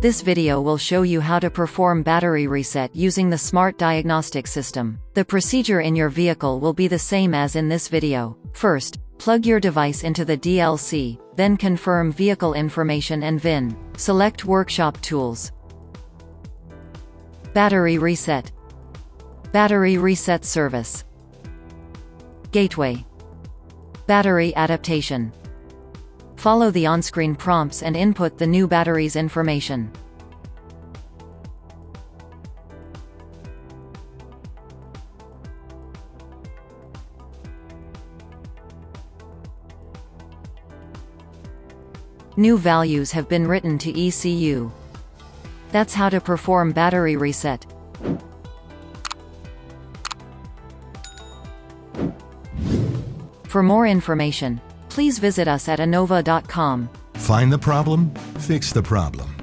This video will show you how to perform battery reset using the Smart Diagnostic system. The procedure in your vehicle will be the same as in this video. First, plug your device into the DLC, then confirm vehicle information and VIN. Select Workshop Tools. Battery Reset. Battery Reset Service. Gateway. Battery Adaptation. Follow the on-screen prompts and input the new battery's information. New values have been written to ECU. That's how to perform battery reset. For more information, please visit us at innova.com. Find the problem, fix the problem.